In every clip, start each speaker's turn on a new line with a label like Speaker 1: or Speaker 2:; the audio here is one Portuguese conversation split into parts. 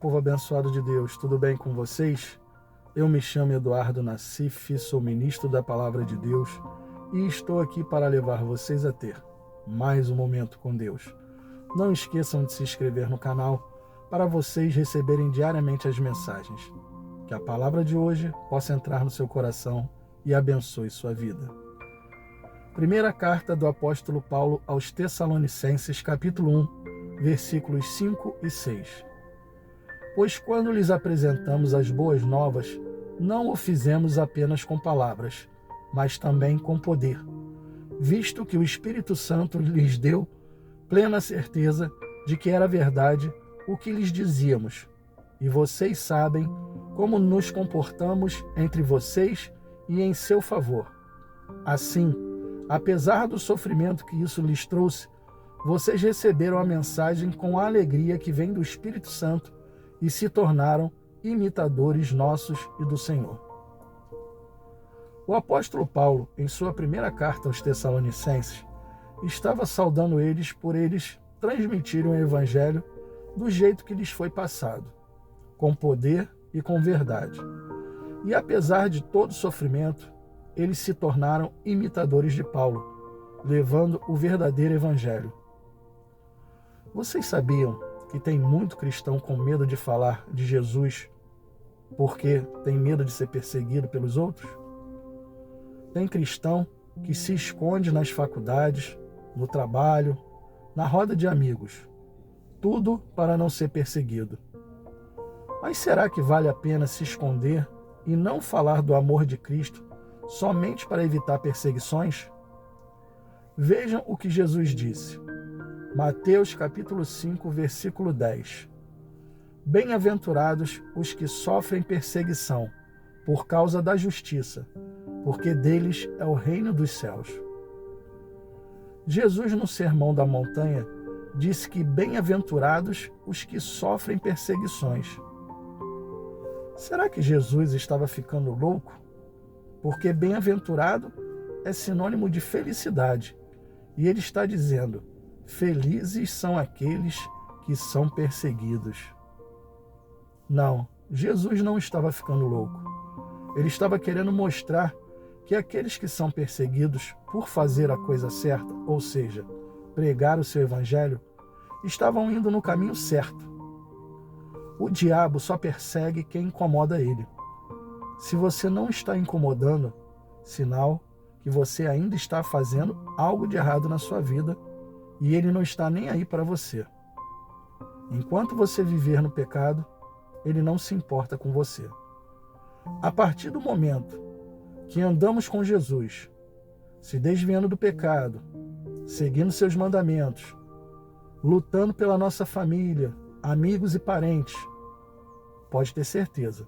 Speaker 1: povo abençoado de Deus, tudo bem com vocês? Eu me chamo Eduardo Nassif, sou ministro da Palavra de Deus e estou aqui para levar vocês a ter mais um momento com Deus. Não esqueçam de se inscrever no canal para vocês receberem diariamente as mensagens. Que a palavra de hoje possa entrar no seu coração e abençoe sua vida. Primeira carta do apóstolo Paulo aos Tessalonicenses, capítulo 1, versículos 5 e 6. Pois quando lhes apresentamos as boas novas, não o fizemos apenas com palavras, mas também com poder, visto que o Espírito Santo lhes deu plena certeza de que era verdade o que lhes dizíamos. E vocês sabem como nos comportamos entre vocês e em seu favor. Assim, apesar do sofrimento que isso lhes trouxe, vocês receberam a mensagem com a alegria que vem do Espírito Santo e se tornaram imitadores nossos e do Senhor. O apóstolo Paulo, em sua primeira carta aos Tessalonicenses, estava saudando eles por eles transmitirem o Evangelho do jeito que lhes foi passado, com poder e com verdade. E apesar de todo o sofrimento, eles se tornaram imitadores de Paulo, levando o verdadeiro Evangelho. Vocês sabiam que tem muito cristão com medo de falar de Jesus porque tem medo de ser perseguido pelos outros? Tem cristão que se esconde nas faculdades, no trabalho, na roda de amigos, tudo para não ser perseguido. Mas será que vale a pena se esconder e não falar do amor de Cristo somente para evitar perseguições? Vejam o que Jesus disse. Mateus capítulo 5, versículo 10. Bem-aventurados os que sofrem perseguição por causa da justiça, porque deles é o reino dos céus. Jesus, no Sermão da Montanha, disse que bem-aventurados os que sofrem perseguições. Será que Jesus estava ficando louco? Porque bem-aventurado é sinônimo de felicidade. E ele está dizendo, felizes são aqueles que são perseguidos. Não, Jesus não estava ficando louco. Ele estava querendo mostrar que aqueles que são perseguidos por fazer a coisa certa, ou seja, pregar o seu evangelho, estavam indo no caminho certo. O diabo só persegue quem incomoda ele. Se você não está incomodando, sinal que você ainda está fazendo algo de errado na sua vida e ele não está nem aí para você. Enquanto você viver no pecado, ele não se importa com você. A partir do momento que andamos com Jesus, se desviando do pecado, seguindo seus mandamentos, lutando pela nossa família, amigos e parentes, pode ter certeza,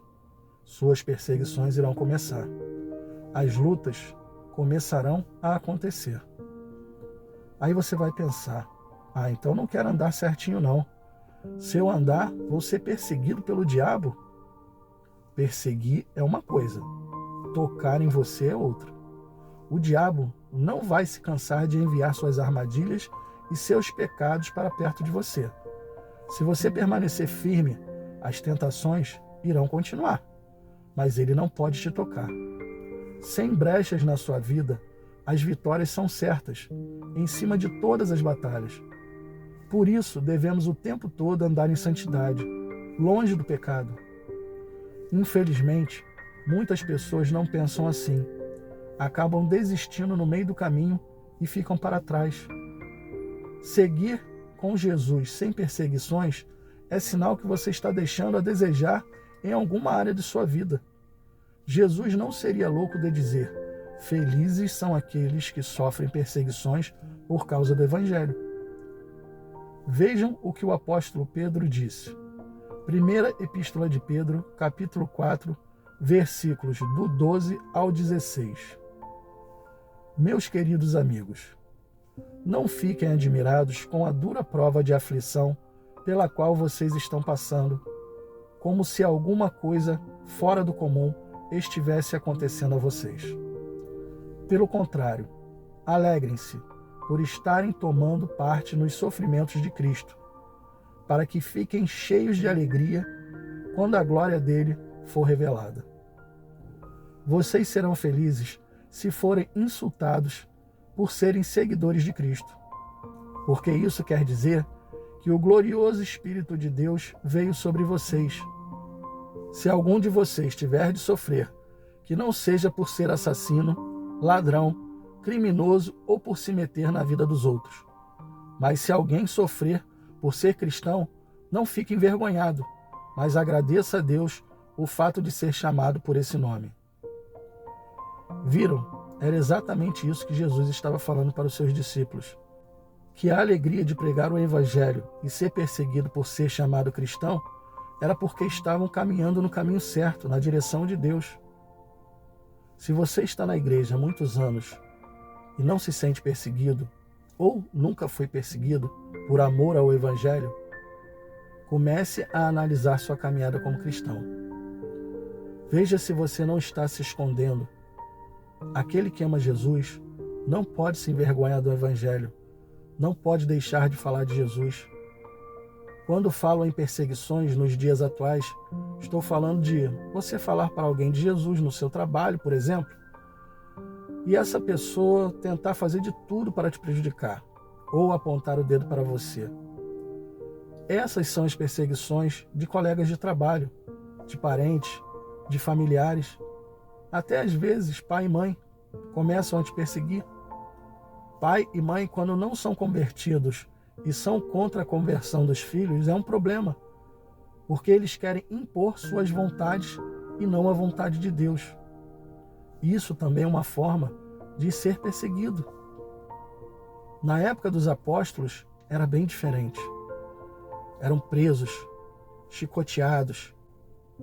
Speaker 1: suas perseguições irão começar. As lutas começarão a acontecer. Aí você vai pensar, então não quero andar certinho não. Se eu andar, vou ser perseguido pelo diabo? Perseguir é uma coisa, tocar em você é outra. O diabo não vai se cansar de enviar suas armadilhas e seus pecados para perto de você. Se você permanecer firme, as tentações irão continuar, mas ele não pode te tocar. Sem brechas na sua vida, as vitórias são certas, em cima de todas as batalhas. Por isso, devemos o tempo todo andar em santidade, longe do pecado. Infelizmente, muitas pessoas não pensam assim. Acabam desistindo no meio do caminho e ficam para trás. Seguir com Jesus sem perseguições é sinal que você está deixando a desejar em alguma área de sua vida. Jesus não seria louco de dizer, felizes são aqueles que sofrem perseguições por causa do Evangelho. Vejam o que o apóstolo Pedro disse. Primeira Epístola de Pedro, capítulo 4, versículos do 12 ao 16. Meus queridos amigos, não fiquem admirados com a dura prova de aflição pela qual vocês estão passando, como se alguma coisa fora do comum estivesse acontecendo a vocês. Pelo contrário, alegrem-se por estarem tomando parte nos sofrimentos de Cristo, para que fiquem cheios de alegria quando a glória dele for revelada. Vocês serão felizes se forem insultados por serem seguidores de Cristo, porque isso quer dizer que o glorioso Espírito de Deus veio sobre vocês. Se algum de vocês tiver de sofrer, que não seja por ser assassino, ladrão, criminoso ou por se meter na vida dos outros. Mas se alguém sofrer por ser cristão, não fique envergonhado, mas agradeça a Deus o fato de ser chamado por esse nome. Viram? Era exatamente isso que Jesus estava falando para os seus discípulos. Que a alegria de pregar o Evangelho e ser perseguido por ser chamado cristão era porque estavam caminhando no caminho certo, na direção de Deus. Se você está na igreja há muitos anos e não se sente perseguido, ou nunca foi perseguido por amor ao Evangelho, comece a analisar sua caminhada como cristão. Veja se você não está se escondendo. Aquele que ama Jesus não pode se envergonhar do Evangelho, não pode deixar de falar de Jesus. Quando falo em perseguições nos dias atuais, estou falando de você falar para alguém de Jesus no seu trabalho, por exemplo, e essa pessoa tentar fazer de tudo para te prejudicar ou apontar o dedo para você. Essas são as perseguições de colegas de trabalho, de parentes, de familiares. Até às vezes, pai e mãe começam a te perseguir. Pai e mãe, quando não são convertidos e são contra a conversão dos filhos, é um problema, porque eles querem impor suas vontades e não a vontade de Deus. Isso também é uma forma de ser perseguido. Na época dos apóstolos, era bem diferente. Eram presos, chicoteados,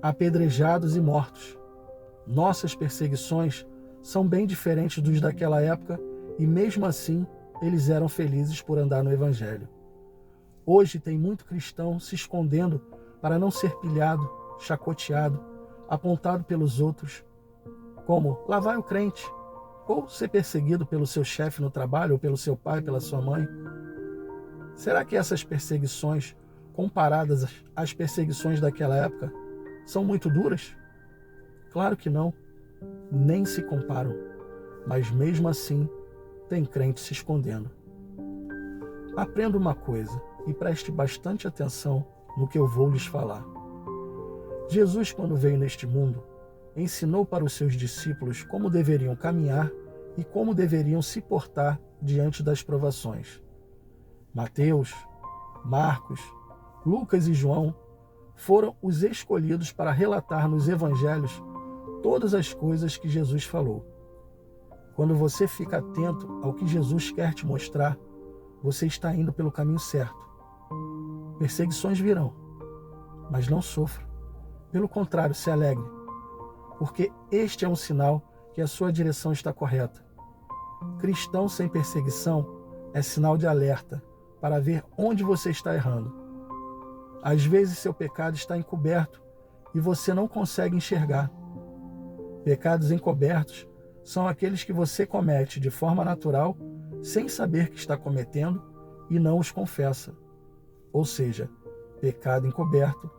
Speaker 1: apedrejados e mortos. Nossas perseguições são bem diferentes dos daquela época e mesmo assim eles eram felizes por andar no Evangelho. Hoje tem muito cristão se escondendo para não ser pilhado, chacoteado, apontado pelos outros, como lá vai o crente, ou ser perseguido pelo seu chefe no trabalho, ou pelo seu pai, pela sua mãe. Será que essas perseguições, comparadas às perseguições daquela época, são muito duras? Claro que não, nem se comparam, mas mesmo assim tem crente se escondendo. Aprenda uma coisa e preste bastante atenção no que eu vou lhes falar. Jesus, quando veio neste mundo, ensinou para os seus discípulos como deveriam caminhar e como deveriam se portar diante das provações. Mateus, Marcos, Lucas e João foram os escolhidos para relatar nos evangelhos todas as coisas que Jesus falou. Quando você fica atento ao que Jesus quer te mostrar, você está indo pelo caminho certo. Perseguições virão, mas não sofra. Pelo contrário, se alegre, porque este é um sinal que a sua direção está correta. Cristão sem perseguição é sinal de alerta para ver onde você está errando. Às vezes seu pecado está encoberto e você não consegue enxergar. Pecados encobertos são aqueles que você comete de forma natural, sem saber que está cometendo e não os confessa. Ou seja, pecado encoberto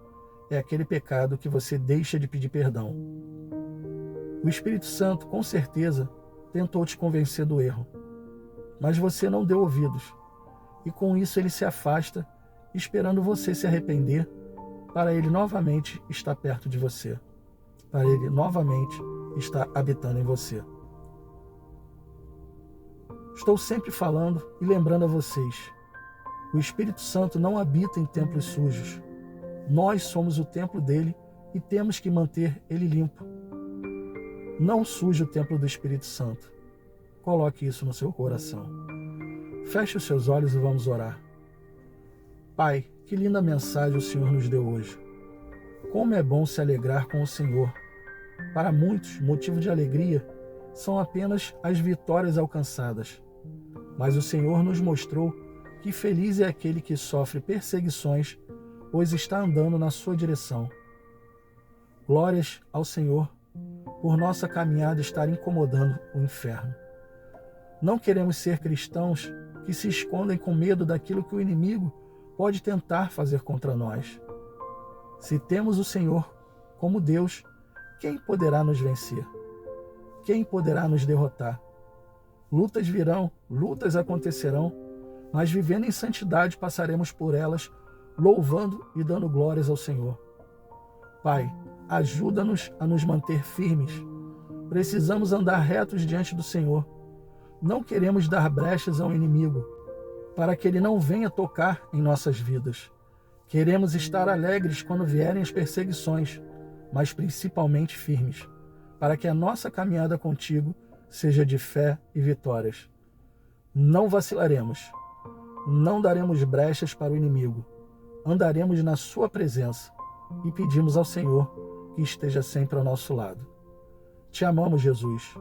Speaker 1: é aquele pecado que você deixa de pedir perdão. O Espírito Santo, com certeza, tentou te convencer do erro, mas você não deu ouvidos, e com isso ele se afasta, esperando você se arrepender, para ele novamente estar perto de você, para ele novamente estar habitando em você. Estou sempre falando e lembrando a vocês, o Espírito Santo não habita em templos sujos. Nós somos o templo dele e temos que manter ele limpo. Não suje o templo do Espírito Santo. Coloque isso no seu coração. Feche os seus olhos e vamos orar. Pai, que linda mensagem o Senhor nos deu hoje. Como é bom se alegrar com o Senhor. Para muitos, motivo de alegria são apenas as vitórias alcançadas. Mas o Senhor nos mostrou que feliz é aquele que sofre perseguições, pois está andando na sua direção. Glórias ao Senhor por nossa caminhada estar incomodando o inferno. Não queremos ser cristãos que se escondem com medo daquilo que o inimigo pode tentar fazer contra nós. Se temos o Senhor como Deus, quem poderá nos vencer? Quem poderá nos derrotar? Lutas virão, lutas acontecerão, mas vivendo em santidade passaremos por elas, louvando e dando glórias ao Senhor. Pai, ajuda-nos a nos manter firmes. Precisamos andar retos diante do Senhor. Não queremos dar brechas ao inimigo, para que ele não venha tocar em nossas vidas. Queremos estar alegres quando vierem as perseguições, mas principalmente firmes, para que a nossa caminhada contigo seja de fé e vitórias. Não vacilaremos, não daremos brechas para o inimigo, andaremos na sua presença e pedimos ao Senhor que esteja sempre ao nosso lado. Te amamos, Jesus.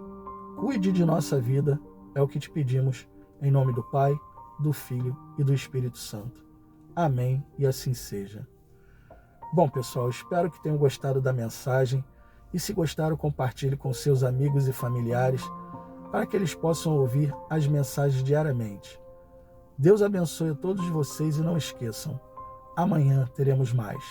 Speaker 1: Cuide de nossa vida, é o que te pedimos, em nome do Pai, do Filho e do Espírito Santo. Amém, e assim seja. Bom, pessoal, espero que tenham gostado da mensagem e, se gostaram, compartilhe com seus amigos e familiares para que eles possam ouvir as mensagens diariamente. Deus abençoe a todos vocês e não esqueçam, amanhã teremos mais.